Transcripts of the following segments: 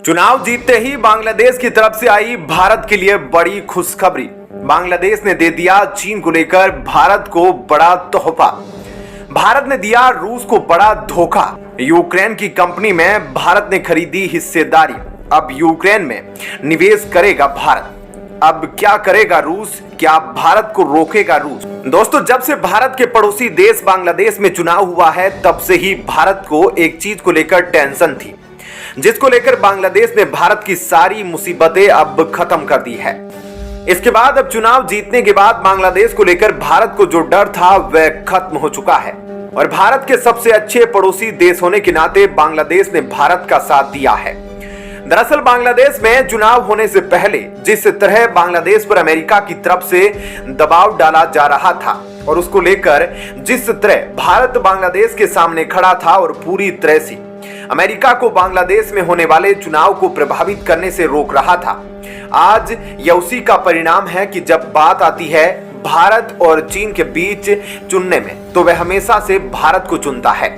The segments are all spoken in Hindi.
चुनाव जीतते ही बांग्लादेश की तरफ से आई भारत के लिए बड़ी खुशखबरी। बांग्लादेश ने दे दिया चीन को लेकर भारत को बड़ा तोहफा। भारत ने दिया रूस को बड़ा धोखा। यूक्रेन की कंपनी में भारत ने खरीदी हिस्सेदारी। अब यूक्रेन में निवेश करेगा भारत। अब क्या करेगा रूस? क्या भारत को रोकेगा रूस? दोस्तों, जब से भारत के पड़ोसी देश बांग्लादेश में चुनाव हुआ है, तब से ही भारत को एक चीज को लेकर टेंशन थी, जिसको लेकर बांग्लादेश ने भारत की सारी मुसीबतें अब खत्म कर दी है। इसके बाद अब चुनाव जीतने के बाद बांग्लादेश को लेकर भारत को जो डर था वह खत्म हो चुका है और भारत के सबसे अच्छे पड़ोसी देश होने के नाते बांग्लादेश ने भारत का साथ दिया है। दरअसल बांग्लादेश में चुनाव होने से पहले जिस तरह बांग्लादेश पर अमेरिका की तरफ से दबाव डाला जा रहा था और उसको लेकर जिस तरह भारत बांग्लादेश के सामने खड़ा था और पूरी तरह से अमेरिका को बांग्लादेश में होने वाले चुनाव को प्रभावित करने से रोक रहा था, आज यह उसी का परिणाम है कि जब बात आती है भारत और चीन के बीच चुनने में, तो वह हमेशा से भारत को चुनता है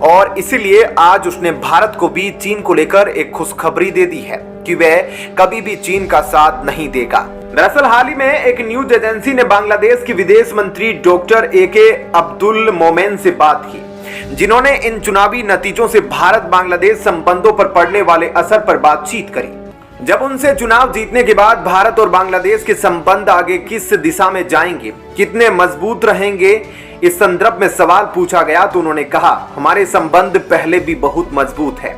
और इसीलिए आज उसने भारत को भी चीन को लेकर एक खुशखबरी दे दी है कि वह कभी भी चीन का साथ नहीं देगा। दरअसल हाल ही में एक न्यूज एजेंसी ने बांग्लादेश के विदेश मंत्री डॉक्टर AK अब्दुल मोमेन से बात की, जिन्होंने इन चुनावी नतीजों से भारत बांग्लादेश संबंधों पर पड़ने वाले असर पर बातचीत करी। जब उनसे चुनाव जीतने के बाद भारत और बांग्लादेश के संबंध आगे किस दिशा में जाएंगे, कितने मजबूत रहेंगे, इस संदर्भ में सवाल पूछा गया तो उन्होंने कहा, हमारे संबंध पहले भी बहुत मजबूत है।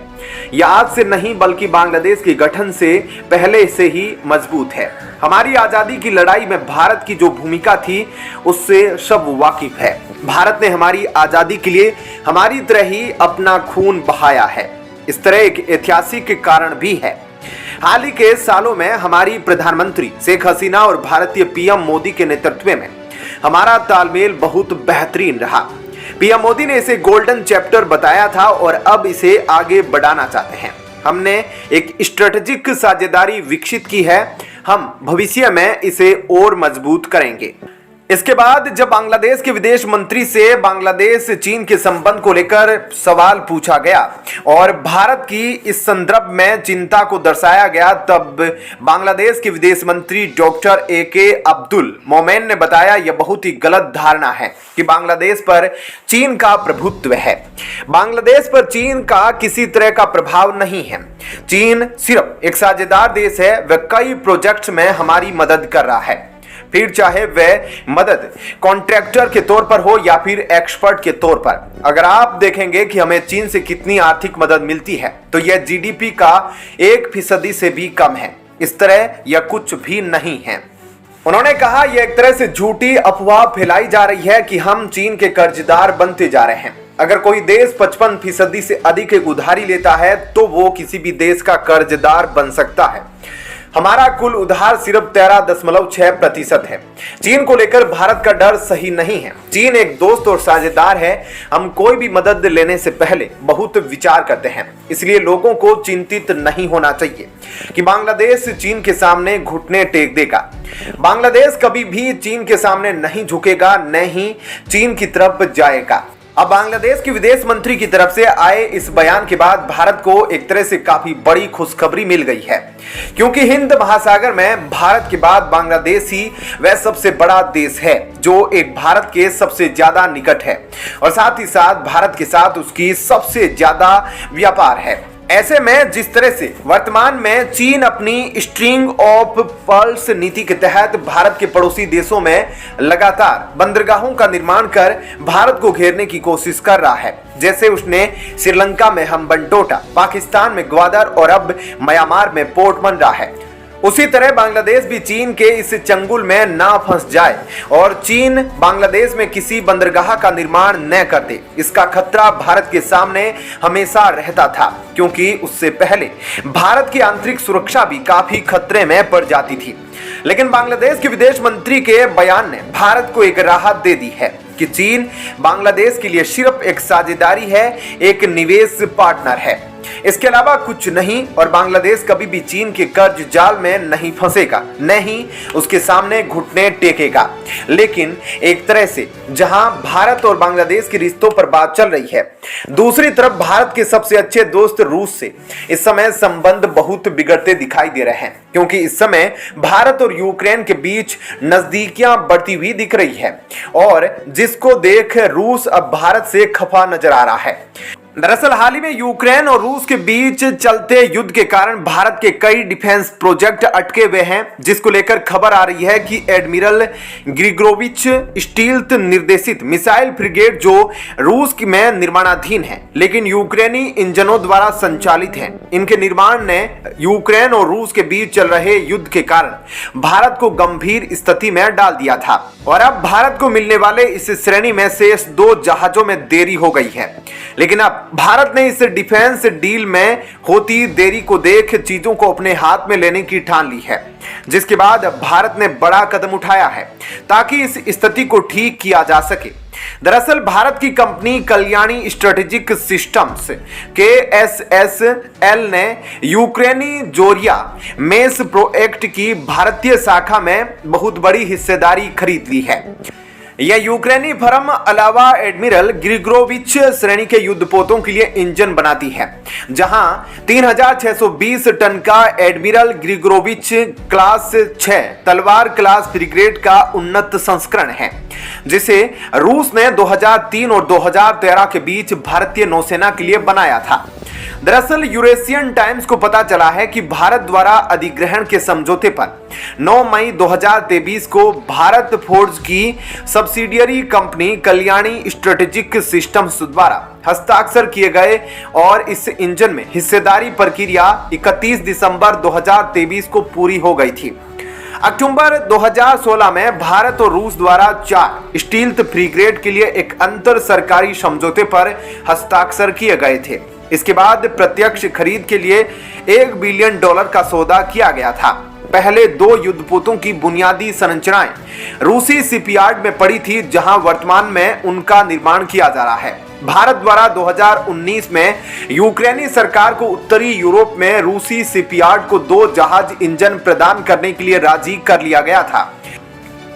यह आज से नहीं बल्कि बांग्लादेश के गठन से पहले से ही मजबूत है। हमारी आजादी की लड़ाई में भारत की जो भूमिका थी उससे सब वाकिफ है। भारत ने हमारी आजादी के लिए हमारी तरह ही अपना खून बहाया है। इस तरह एक ऐतिहासिक कारण भी है। हाल ही के सालों में हमारी प्रधानमंत्री शेख हसीना और भारतीय PM मोदी के नेतृत्व में हमारा तालमेल बहुत बेहतरीन रहा। PM मोदी ने इसे गोल्डन चैप्टर बताया था और अब इसे आगे बढ़ाना चाहते हैं। हमने एक स्ट्रेटेजिक साझेदारी विकसित की है। हम भविष्य में इसे और मजबूत करेंगे। इसके बाद जब बांग्लादेश के विदेश मंत्री से बांग्लादेश चीन के संबंध को लेकर सवाल पूछा गया और भारत की इस संदर्भ में चिंता को दर्शाया गया, तब बांग्लादेश के विदेश मंत्री डॉक्टर AK अब्दुल मोमेन ने बताया, यह बहुत ही गलत धारणा है कि बांग्लादेश पर चीन का प्रभुत्व है। बांग्लादेश पर चीन का किसी तरह का प्रभाव नहीं है। चीन सिर्फ एक साझेदार देश है। वह कई प्रोजेक्ट्स में हमारी मदद कर रहा है, फिर चाहे वह मदद कॉन्ट्रैक्टर के तौर पर हो या फिर एक्सपर्ट के तौर पर। अगर आप देखेंगे कि हमें चीन से कितनी आर्थिक मदद मिलती है तो यह GDP का 1% से भी कम है। इस तरह यह कुछ भी नहीं है। उन्होंने कहा, यह एक तरह से झूठी अफवाह फैलाई जा रही है कि हम चीन के कर्जदार बनते जा रहे हैं। अगर कोई देश 55% से अधिक एक उधारी लेता है तो वो किसी भी देश का कर्जदार बन सकता है। हमारा कुल उधार सिर्फ 13.6% है। चीन को लेकर भारत का डर सही नहीं है। चीन एक दोस्त और साझेदार है। हम कोई भी मदद लेने से पहले बहुत विचार करते हैं। इसलिए लोगों को चिंतित नहीं होना चाहिए कि बांग्लादेश चीन के सामने घुटने टेक देगा। बांग्लादेश कभी भी चीन के सामने नहीं झुकेगा, न ही चीन की तरफ जाएगा। अब बांग्लादेश के विदेश मंत्री की तरफ से आए इस बयान के बाद भारत को एक तरह से काफी बड़ी खुशखबरी मिल गई है, क्योंकि हिंद महासागर में भारत के बाद बांग्लादेश ही वह सबसे बड़ा देश है जो एक भारत के सबसे ज्यादा निकट है और साथ ही साथ भारत के साथ उसकी सबसे ज्यादा व्यापार है। ऐसे में जिस तरह से वर्तमान में चीन अपनी स्ट्रिंग ऑफ पर्ल्स नीति के तहत भारत के पड़ोसी देशों में लगातार बंदरगाहों का निर्माण कर भारत को घेरने की कोशिश कर रहा है, जैसे उसने श्रीलंका में हम्बनटोटा, पाकिस्तान में ग्वादर और अब म्यांमार में पोर्ट बन रहा है, उसी तरह बांग्लादेश भी चीन के इस चंगुल में ना फंस जाए और चीन बांग्लादेश में किसी बंदरगाह का निर्माण न कर दे। इसका खतरा भारत के सामने हमेशा रहता था, क्योंकि उससे पहले भारत की आंतरिक सुरक्षा भी काफी खतरे में पड़ जाती थी। लेकिन बांग्लादेश के विदेश मंत्री के बयान ने भारत को एक राहत दे दी है कि चीन बांग्लादेश के लिए सिर्फ एक साझेदारी है, एक निवेश पार्टनर है। इसके अलावा कुछ नहीं और बांग्लादेश कभी भी चीन के कर्ज जाल में नहीं फंसेगा, नहीं उसके सामने घुटने टेकेगा। लेकिन एक तरह से जहां भारत और बांग्लादेश के रिश्तों पर बात चल रही है, दूसरी तरफ भारत के सबसे अच्छे दोस्त रूस से इस समय संबंध बहुत बिगड़ते दिखाई दे रहे हैं, क्योंकि इस समय भारत और यूक्रेन के बीच नजदीकियां बढ़ती हुई दिख रही है और जिसको देख रूस अब भारत से खफा नजर आ रहा है। दरअसल हाल ही में यूक्रेन और रूस के बीच चलते युद्ध के कारण भारत के कई डिफेंस प्रोजेक्ट अटके हुए हैं, जिसको लेकर खबर आ रही है कि एडमिरल ग्रिगोरोविच स्टील्थ निर्देशित मिसाइल फ्रिगेट जो रूस में निर्माणाधीन है लेकिन यूक्रेनी इंजनों द्वारा संचालित है, इनके निर्माण ने यूक्रेन और रूस के बीच चल रहे युद्ध के कारण भारत को गंभीर स्थिति में डाल दिया था और अब भारत को मिलने वाले इस श्रेणी में शेष 2 जहाजों में देरी हो गई है। लेकिन अब भारत ने इस डिफेंस डील में होती देरी को देख चीजों को अपने हाथ में लेने की ठान ली है, जिसके बाद भारत ने बड़ा कदम उठाया है ताकि इस स्थिति को ठीक किया जा सके। दरअसल भारत की company Kalyani strategic systems KSSL ने यूक्रेनी जोरिया मेस प्रोजेक्ट की भारतीय शाखा में बहुत बड़ी हिस्सेदारी खरीद ली है। यह यूक्रेनी फर्म अलावा एडमिरल ग्रिगोरोविच श्रेणी के युद्धपोतों के लिए इंजन बनाती है, जहां 3620 टन का एडमिरल ग्रिगोरोविच क्लास 6 तलवार क्लास फ्रिगेट का उन्नत संस्करण है, जिसे रूस ने 2003 और 2013 के बीच भारतीय नौसेना के लिए बनाया था। दरअसल यूरेशियन टाइम्स को पता चला है कि भारत द्वारा अधिग्रहण के समझौते पर 9 मई 2023 को भारत फोर्ज की subsidiary company Kalyani strategic systems द्वारा हस्ताक्षर किए गए और इस इंजन में हिस्सेदारी प्रक्रिया 31 दिसंबर 2023 को पूरी हो गई थी। अक्टूबर 2016 में भारत और रूस द्वारा 4 स्टील्थ फ्रिगेट के लिए एक अंतर सरकारी समझौते पर हस्ताक्षर किए गए थे। इसके बाद प्रत्यक्ष खरीद के लिए $1 बिलियन का सौदा किया गया था। पहले 2 युद्धपोतों की बुनियादी संरचनाएं रूसी शिपयार्ड में पड़ी थी, जहां वर्तमान में उनका निर्माण किया जा रहा है। भारत द्वारा 2019 में यूक्रेनी सरकार को उत्तरी यूरोप में रूसी शिपयार्ड को 2 जहाज इंजन प्रदान करने के लिए राजी कर लिया गया था।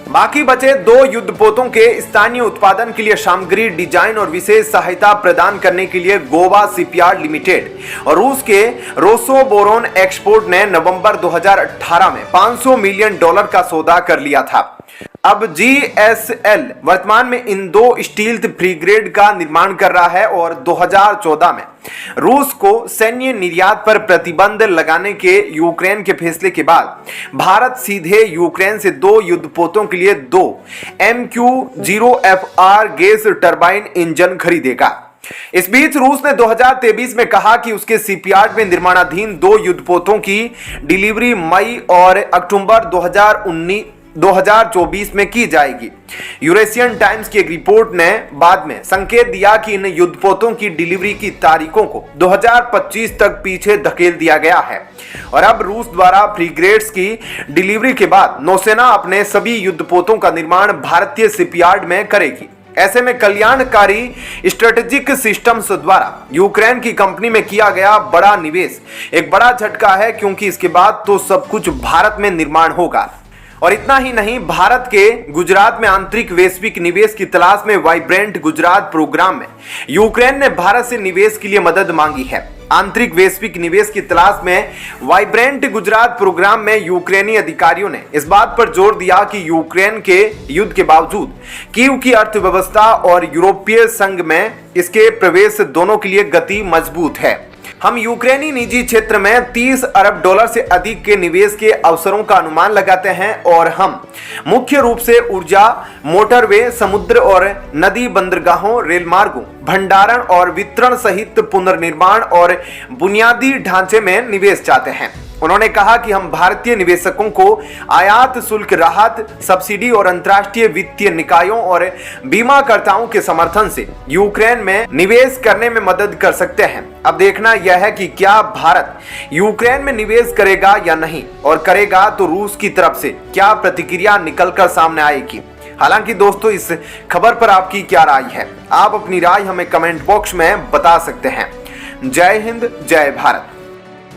बाकी बचे 2 युद्धपोतों के स्थानीय उत्पादन के लिए सामग्री डिजाइन और विशेष सहायता प्रदान करने के लिए गोवा शिपयार्ड लिमिटेड और रूस के रोसोबोरोन एक्सपोर्ट ने नवंबर 2018 में $500 मिलियन का सौदा कर लिया था। अब GSL वर्तमान में इन 2 स्टील्थ फ्रिगेट का निर्माण कर रहा है और 2014 में रूस को सैन्य निर्यात पर प्रतिबंध लगाने के यूक्रेन के फैसले के बाद भारत सीधे यूक्रेन से 2 युद्धपोतों के लिए 2 MQ-0FR गैस टरबाइन इंजन खरीदेगा। इस बीच रूस ने 2023 में कहा कि उसके शिपयार्ड में निर्माणाधीन 2 युद्धपोतों की डिलीवरी मई और अक्टूबर 2024 में की जाएगी। यूरेशियन टाइम्स की एक रिपोर्ट ने बाद में संकेत दिया कि इन युद्धपोतों की डिलीवरी की तारीखों को 2025 तक पीछे धकेल दिया गया है और अब रूस द्वारा फ्रिगेट्स की डिलीवरी के बाद नौसेना अपने सभी युद्धपोतों का निर्माण भारतीय शिपयार्ड में करेगी। ऐसे में कल्याणकारी स्ट्रेटेजिक सिस्टम्स द्वारा यूक्रेन की कंपनी में किया गया बड़ा निवेश एक बड़ा झटका है, क्योंकि इसके बाद तो सब कुछ भारत में निर्माण होगा। और इतना ही नहीं, भारत के गुजरात में आंतरिक वैश्विक निवेश की तलाश में वाइब्रेंट गुजरात प्रोग्राम में यूक्रेन ने भारत से निवेश के लिए मदद मांगी है। आंतरिक वैश्विक निवेश की तलाश में वाइब्रेंट गुजरात प्रोग्राम में यूक्रेनी अधिकारियों ने इस बात पर जोर दिया कि यूक्रेन के युद्ध के बावजूद कीव की अर्थव्यवस्था और यूरोपीय संघ में इसके प्रवेश दोनों के लिए गति मजबूत है। हम यूक्रेनी निजी क्षेत्र में $30 अरब से अधिक के निवेश के अवसरों का अनुमान लगाते हैं और हम मुख्य रूप से ऊर्जा, मोटरवे, समुद्र और नदी बंदरगाहों, रेल मार्गों, भंडारण और वितरण सहित पुनर्निर्माण और बुनियादी ढांचे में निवेश चाहते हैं। उन्होंने कहा कि हम भारतीय निवेशकों को आयात शुल्क राहत, सब्सिडी और अंतर्राष्ट्रीय वित्तीय निकायों और बीमाकर्ताओं के समर्थन से यूक्रेन में निवेश करने में मदद कर सकते हैं। अब देखना यह है कि क्या भारत यूक्रेन में निवेश करेगा या नहीं, और करेगा तो रूस की तरफ से क्या प्रतिक्रिया निकलकर सामने आएगी। हालांकि दोस्तों, इस खबर पर आपकी क्या राय है? आप अपनी राय हमें कमेंट बॉक्स में बता सकते हैं। जय हिंद, जय भारत।